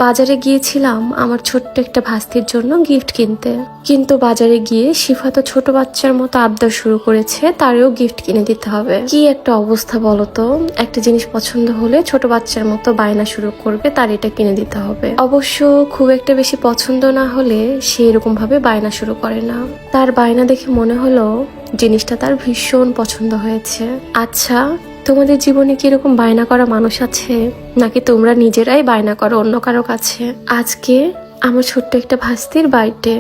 বাজারে গিয়েছিলাম আমার ছোট্ট একটা ভাস্তির জন্য গিফট কিনতে, কিন্তু বাজারে গিয়ে শিফা তো ছোট বাচ্চার মতো আবদার শুরু করেছে, তারও গিফট কিনে দিতে হবে। কি একটা অবস্থা বলতো, একটা জিনিস পছন্দ হলে ছোট বাচ্চার মতো বায়না শুরু করবে, তার এটা কিনে দিতে হবে। অবশ্য খুব একটা বেশি পছন্দ না হলে সে এরকম ভাবে বায়না শুরু করে না। তার বায়না দেখে মনে হলো জিনিসটা তার ভীষণ পছন্দ হয়েছে। আচ্ছা, তোমাদের জীবনে কি এরকম বায়না করা মানুষ আছে, নাকি তোমরা নিজেরাই বায়না করো অন্য কারো কাছে? আজকে আমার ছোট্ট একটা ভাস্তির বার্থডে।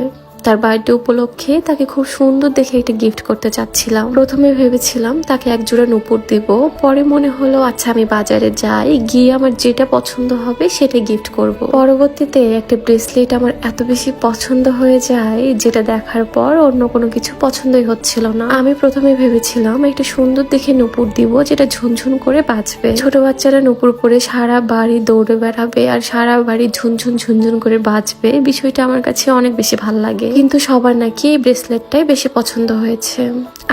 তার বার্থডে উপলক্ষে তাকে খুব সুন্দর দেখে একটা গিফট করতে চাচ্ছিলাম। প্রথমে ভেবেছিলাম তাকে এক জোড়া নুপুর দেব, পরে মনে হলো আচ্ছা আমি বাজারে যাই, গিয়ে আমার যেটা পছন্দ হবে সেটা গিফট করব। পরবর্তীতে একটা ব্রেসলেট আমার এত বেশি পছন্দ হয়ে যায়, যেটা দেখার পর অন্য কোনো কিছু পছন্দই হচ্ছিল না। আমি প্রথমে ভেবেছিলাম একটা সুন্দর দেখে নুপুর দিব, যেটা ঝুনঝুন করে বাজবে। ছোট বাচ্চারা নুপুর পরে সারা বাড়ি দৌড়ে বেড়াবে আর সারা বাড়ি ঝুনঝুন ঝুনঝুন করে বাজবে, বিষয়টা আমার কাছে অনেক বেশি ভালো লাগে। কিন্তু সবার নাকি এই ব্রেসলেটটাই বেশি পছন্দ হয়েছে।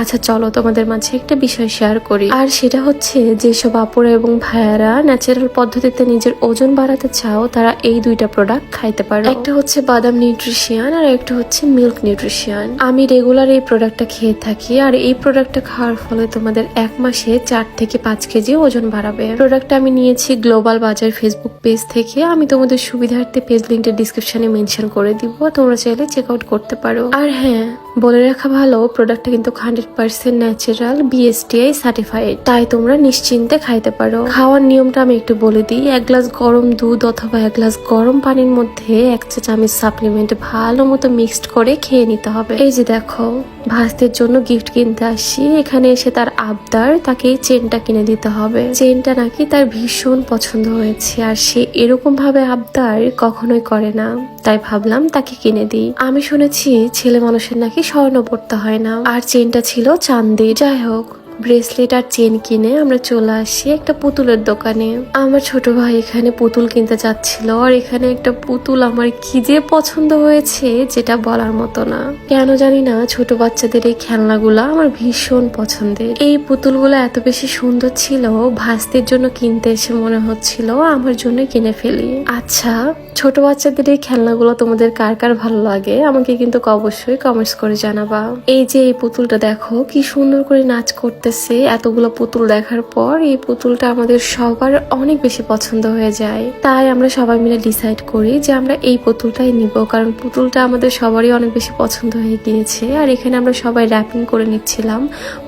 আচ্ছা চলো তোমাদের মাঝে একটা বিষয় শেয়ার করি, আর সেটা হচ্ছে যেসব আপুরা এবং ভাইয়ারা ন্যাচারাল পদ্ধতিতে নিজের ওজন বাড়াতে চাও, তারা এই দুইটা প্রোডাক্ট খাইতে পারো। একটা হচ্ছে বাদাম নিউট্রিশন আর একটা হচ্ছে মিল্ক নিউট্রিশন। আমি রেগুলার এই প্রোডাক্টটা খেয়ে থাকি, আর এই প্রোডাক্টটা খাওয়ার ফলে তোমাদের 1 মাসে 4 থেকে 5 কেজি ওজন বাড়াবে। প্রোডাক্টটা আমি নিয়েছি গ্লোবাল বাজার ফেসবুক পেজ থেকে। আমি তোমাদের সুবিধার্থে পেজ লিঙ্কটা ডিসক্রিপশনে মেনশন করে দিব, তোমরা চাইলে চেক আউট করতে পারো। আর হ্যাঁ, বলে রাখা ভালো, প্রোডাক্টটা কিন্তু 100% ন্যাচারাল, BSTI সার্টিফাইড, তাই তোমরা নিশ্চিন্তে খাইতে পারো। খাওয়ার নিয়মটা আমি একটু বলে দিই। 1 গ্লাস গরম দুধ অথবা 1 গ্লাস গরম পানির মধ্যে 1 চা চামচ সাপ্লিমেন্ট ভালো মতো মিক্সড করে খেয়ে নিতে হবে। এই যে দেখো, ভাস্তের জন্য গিফট কিনতে আসি, এখানে এসে তার আবদার তাকে এই চেনটা কিনে দিতে হবে। চেনটা নাকি তার ভীষণ পছন্দ হয়েছে, আর সে এরকম ভাবে আবদার কখনোই করে না, তাই ভাবলাম তাকে কিনে দিই। আমি শুনেছি ছেলে মানুষের নাকি স্বর্ণ পড়তে হয় না, আর চেনটা ছিল চাঁদির। যাই হোক, ব্রেসলেট আর চেন কিনে আমরা চলে আসি একটা পুতুলের দোকানে। আমার ছোট ভাই এখানে পুতুল কিনতে যাচ্ছিল, আর এখানে একটা পুতুল আমার কি যে পছন্দ হয়েছে যেটা বলার মতো না। কেন জানি না, ছোট বাচ্চাদের এই খেলনাগুলা আমার ভীষণ পছন্দের। এই পুতুলগুলো এত বেশি সুন্দর ছিল, ভাস্তির জন্য কিনতে এসে মনে হচ্ছিল আমার জন্য কিনে ফেলি। আচ্ছা, ছোট বাচ্চাদের এই খেলনাগুলো তোমাদের কার কার ভালো লাগে আমাকে কিন্তু অবশ্যই কমেন্টস করে জানাবা। এই যে এই পুতুলটা দেখো কি সুন্দর করে নাচ করতেছে। এতগুলো পুতুল দেখার পর এই পুতুলটা আমাদের সবার অনেক বেশি পছন্দ হয়ে যায়, তাই আমরা সবাই মিলে ডিসাইড করি যে আমরা এই পুতুলটাই নিব, কারণ পুতুলটা আমাদের সবারই অনেক বেশি পছন্দ হয়ে গিয়েছে। আর এখানে আমরা সবাই র্যাপিং করে নিচ্ছিলাম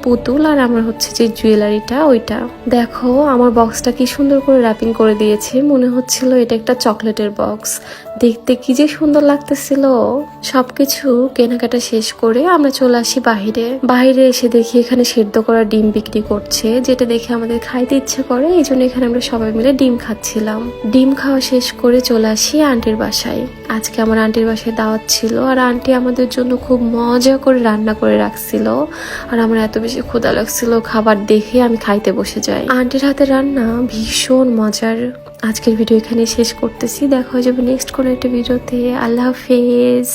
পুতুল, আর আমরা হচ্ছে যে জুয়েলারিটা ওইটা দেখো। আমার বক্সটা কি সুন্দর করে র্যাপিং করে দিয়েছে, মনে হচ্ছিল এটা একটা চকলেটের বক্স। দেখতে কি যে সুন্দর লাগতেছিল। সবকিছু কেনাকাটা শেষ করে আমরা চলে আসি বাইরে এসে দেখি এখানে সেদ্ধ করা ডিম বিক্রি করছে, যেটা দেখে আমাদের খাইতে ইচ্ছে করে। এই জন্য এখানে আমরা সবাই মিলে ডিম খাচ্ছিলাম। ডিম খাওয়া শেষ করে চলে আসি আন্টির বাসায়। আজকে আমার আন্টির বাসায় দাওয়াত ছিল, আর আন্টি আমাদের জন্য খুব মজা করে রান্না করে রাখছিল, আর আমার এত বেশি ক্ষুধা লাগছিল, খাবার দেখে আমি খাইতে বসে যাই। আন্টির হাতে রান্না ভীষণ মজার। আজকের ভিডিও এখানে শেষ করতেছি, দেখা হয়ে যাবে নেক্সট কোনো একটা ভিডিওতে। আল্লাহ হাফেজ।